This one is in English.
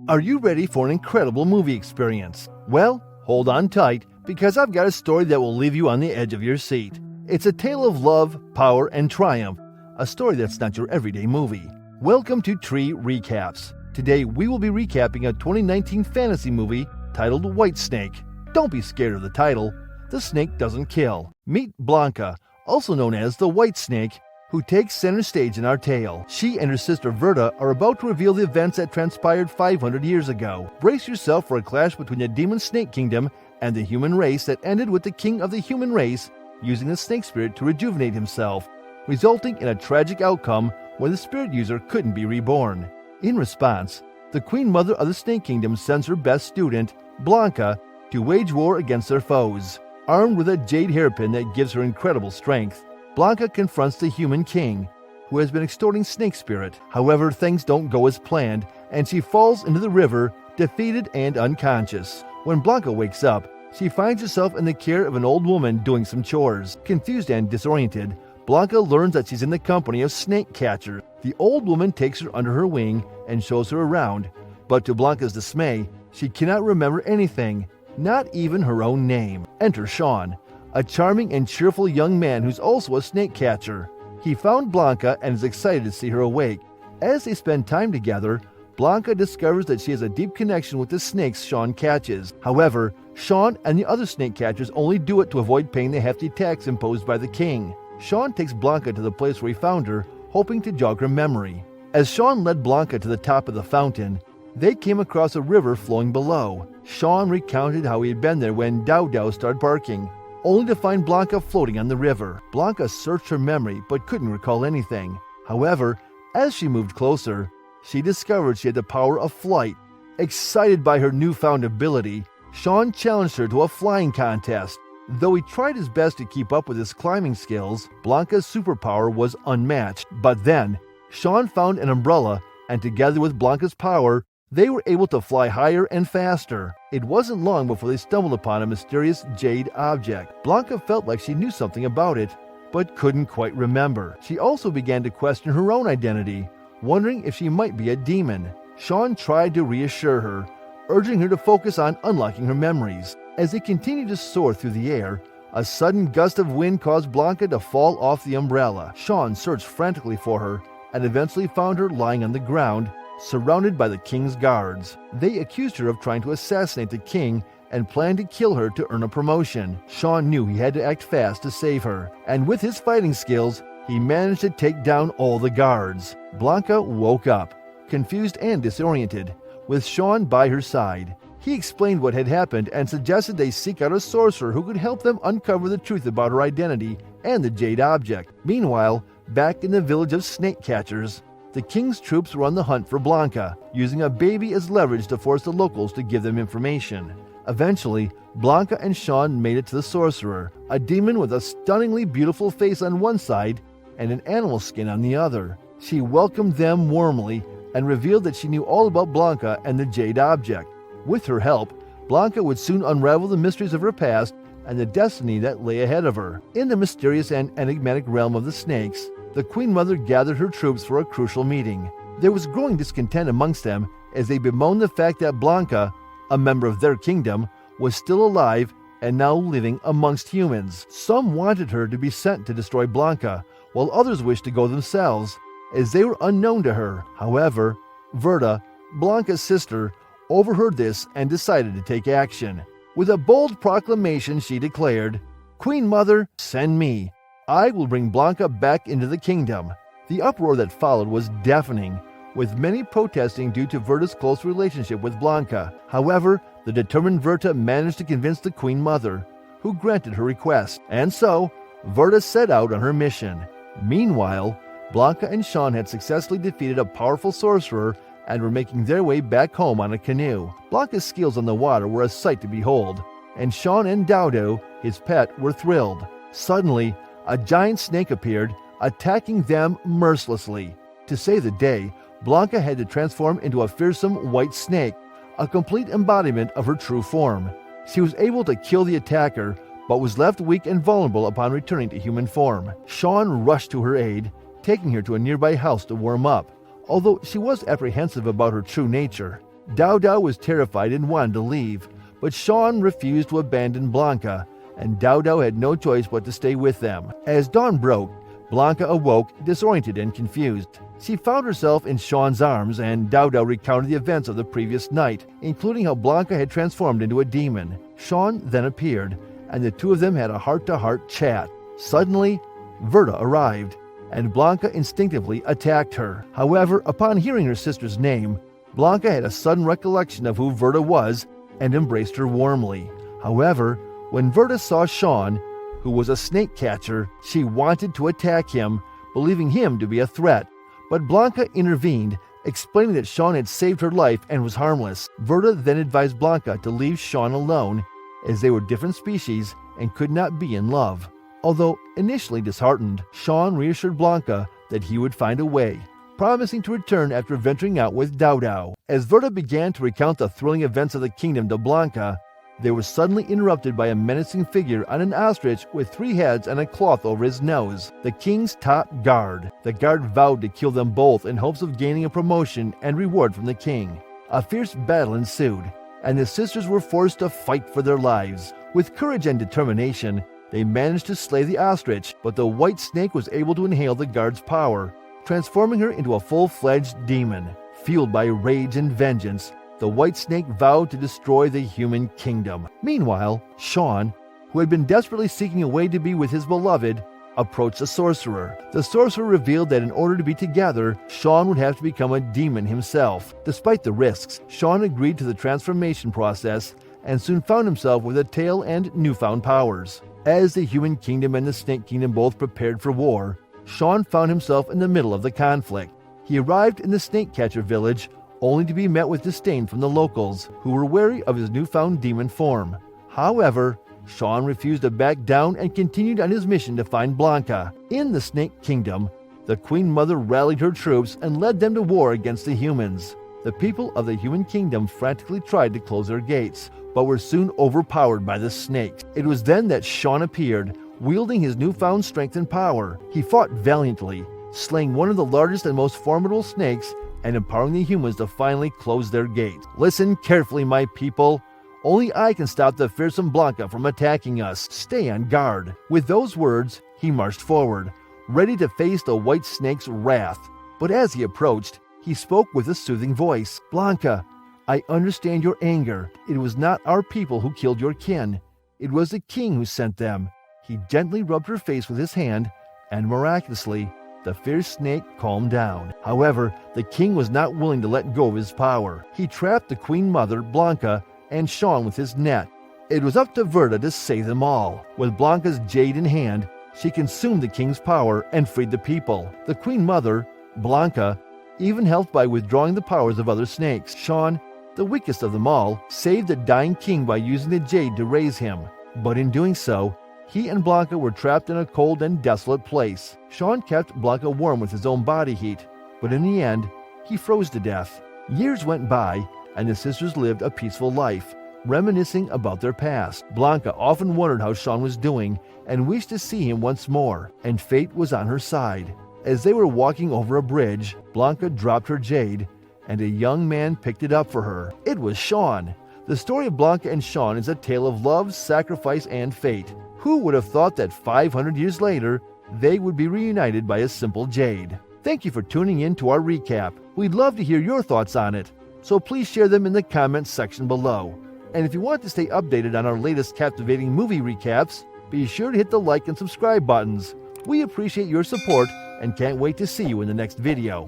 Are you ready for an incredible movie experience? Well, hold on tight, because I've got a story that will leave you on the edge of your seat. It's a tale of love, power, and triumph, a story that's not your everyday movie. Welcome to Tree Recaps. Today we will be recapping a 2019 fantasy movie titled White Snake. Don't be scared of the title. The snake doesn't kill. Meet Bianca, also known as the White Snake, who takes center stage in our tale. She and her sister Verta are about to reveal the events that transpired 500 years ago. Brace yourself for a clash between the demon snake kingdom and the human race that ended with the king of the human race using the snake spirit to rejuvenate himself, resulting in a tragic outcome where the spirit user couldn't be reborn. In response, the queen mother of the snake kingdom sends her best student, Bianca, to wage war against their foes. Armed with a jade hairpin that gives her incredible strength, Bianca confronts the human king, who has been extorting snake spirit. However, things don't go as planned, and she falls into the river, defeated and unconscious. When Bianca wakes up, she finds herself in the care of an old woman doing some chores. Confused and disoriented, Bianca learns that she's in the company of snake catchers. The old woman takes her under her wing and shows her around, but to Bianca's dismay, she cannot remember anything, not even her own name. Enter Sean, a charming and cheerful young man who's also a snake catcher. He found Bianca and is excited to see her awake. As they spend time together, Bianca discovers that she has a deep connection with the snakes Sean catches. However, Sean and the other snake catchers only do it to avoid paying the hefty tax imposed by the king. Sean takes Bianca to the place where he found her, hoping to jog her memory. As Sean led Bianca to the top of the fountain, they came across a river flowing below. Sean recounted how he had been there when Dow started barking, only to find Bianca floating on the river. Bianca searched her memory but couldn't recall anything. However, as she moved closer, she discovered she had the power of flight. Excited by her newfound ability, Sean challenged her to a flying contest. Though he tried his best to keep up with his climbing skills, Bianca's superpower was unmatched. But then, Sean found an umbrella, and together with Bianca's power, they were able to fly higher and faster. It wasn't long before they stumbled upon a mysterious jade object. Bianca felt like she knew something about it, but couldn't quite remember. She also began to question her own identity, wondering if she might be a demon. Sean tried to reassure her, urging her to focus on unlocking her memories. As they continued to soar through the air, a sudden gust of wind caused Bianca to fall off the umbrella. Sean searched frantically for her and eventually found her lying on the ground, surrounded by the king's guards. They accused her of trying to assassinate the king and planned to kill her to earn a promotion. Sean knew he had to act fast to save her, and with his fighting skills, he managed to take down all the guards. Bianca woke up, confused and disoriented, with Sean by her side. He explained what had happened and suggested they seek out a sorcerer who could help them uncover the truth about her identity and the jade object. Meanwhile, back in the village of snake catchers, the king's troops were on the hunt for Bianca, using a baby as leverage to force the locals to give them information. Eventually, Bianca and Sean made it to the sorcerer, a demon with a stunningly beautiful face on one side and an animal skin on the other. She welcomed them warmly and revealed that she knew all about Bianca and the jade object. With her help, Bianca would soon unravel the mysteries of her past and the destiny that lay ahead of her. In the mysterious and enigmatic realm of the snakes, the Queen Mother gathered her troops for a crucial meeting. There was growing discontent amongst them as they bemoaned the fact that Bianca, a member of their kingdom, was still alive and now living amongst humans. Some wanted her to be sent to destroy Bianca, while others wished to go themselves, as they were unknown to her. However, Verta, Bianca's sister, overheard this and decided to take action. With a bold proclamation, she declared, "Queen Mother, send me. I will bring Bianca back into the kingdom." The uproar that followed was deafening, with many protesting due to Verta's close relationship with Bianca. However, the determined Verta managed to convince the Queen Mother, who granted her request, and so Verta set out on her mission. Meanwhile, Bianca and Sean had successfully defeated a powerful sorcerer and were making their way back home on a canoe. Bianca's skills on the water were a sight to behold, and Sean and Dow, his pet, were thrilled. Suddenly, a giant snake appeared, attacking them mercilessly. To save the day, Bianca had to transform into a fearsome white snake, a complete embodiment of her true form. She was able to kill the attacker, but was left weak and vulnerable upon returning to human form. Sean rushed to her aid, taking her to a nearby house to warm up. Although she was apprehensive about her true nature, Dao Dao was terrified and wanted to leave, but Sean refused to abandon Bianca, and Dao Dao had no choice but to stay with them. As dawn broke, Bianca awoke, disoriented and confused. She found herself in Sean's arms, and Dao Dao recounted the events of the previous night, including how Bianca had transformed into a demon. Sean then appeared, and the two of them had a heart-to-heart chat. Suddenly, Verta arrived, and Bianca instinctively attacked her. However, upon hearing her sister's name, Bianca had a sudden recollection of who Verta was and embraced her warmly. However, when Verta saw Sean, who was a snake catcher, she wanted to attack him, believing him to be a threat. But Bianca intervened, explaining that Sean had saved her life and was harmless. Verta then advised Bianca to leave Sean alone, as they were different species and could not be in love. Although initially disheartened, Sean reassured Bianca that he would find a way, promising to return after venturing out with Dao Dao. As Verta began to recount the thrilling events of the kingdom to Bianca, they were suddenly interrupted by a menacing figure on an ostrich with 3 heads and a cloth over his nose, the king's top guard. The guard vowed to kill them both in hopes of gaining a promotion and reward from the king. A fierce battle ensued, and the sisters were forced to fight for their lives. With courage and determination, they managed to slay the ostrich, but the white snake was able to inhale the guard's power, transforming her into a full-fledged demon. Fueled by rage and vengeance, the white snake vowed to destroy the human kingdom. Meanwhile, Sean, who had been desperately seeking a way to be with his beloved, approached the sorcerer. The sorcerer revealed that in order to be together, Sean would have to become a demon himself. Despite the risks, Sean agreed to the transformation process and soon found himself with a tail and newfound powers. As the human kingdom and the snake kingdom both prepared for war, Sean found himself in the middle of the conflict. He arrived in the snake catcher village only to be met with disdain from the locals, who were wary of his newfound demon form. However, Sean refused to back down and continued on his mission to find Bianca. In the Snake Kingdom, the Queen Mother rallied her troops and led them to war against the humans. The people of the human kingdom frantically tried to close their gates, but were soon overpowered by the snakes. It was then that Sean appeared, wielding his newfound strength and power. He fought valiantly, slaying one of the largest and most formidable snakes and empowering the humans to finally close their gates. Listen carefully, my people. Only I can stop the fearsome Bianca from attacking us. Stay on guard. With those words, he marched forward, ready to face the white snake's wrath. But as he approached, he spoke with a soothing voice. Bianca, I understand your anger. It was not our people who killed your kin. It was the king who sent them. He gently rubbed her face with his hand, and miraculously, the fierce snake calmed down. However, the king was not willing to let go of his power. He trapped the Queen Mother, Bianca, and Sean with his net. It was up to Verta to save them all. With Bianca's jade in hand, she consumed the king's power and freed the people. The Queen Mother, Bianca, even helped by withdrawing the powers of other snakes. Sean, the weakest of them all, saved the dying king by using the jade to raise him. But in doing so, he and Bianca were trapped in a cold and desolate place. Sean kept Bianca warm with his own body heat, but in the end, he froze to death. Years went by, and the sisters lived a peaceful life, reminiscing about their past. Bianca often wondered how Sean was doing and wished to see him once more, and fate was on her side. As they were walking over a bridge, Bianca dropped her jade, and a young man picked it up for her. It was Sean. The story of Bianca and Sean is a tale of love, sacrifice, and fate. Who would have thought that 500 years later, they would be reunited by a simple jade? Thank you for tuning in to our recap. We'd love to hear your thoughts on it, so please share them in the comments section below. And if you want to stay updated on our latest captivating movie recaps, be sure to hit the like and subscribe buttons. We appreciate your support and can't wait to see you in the next video.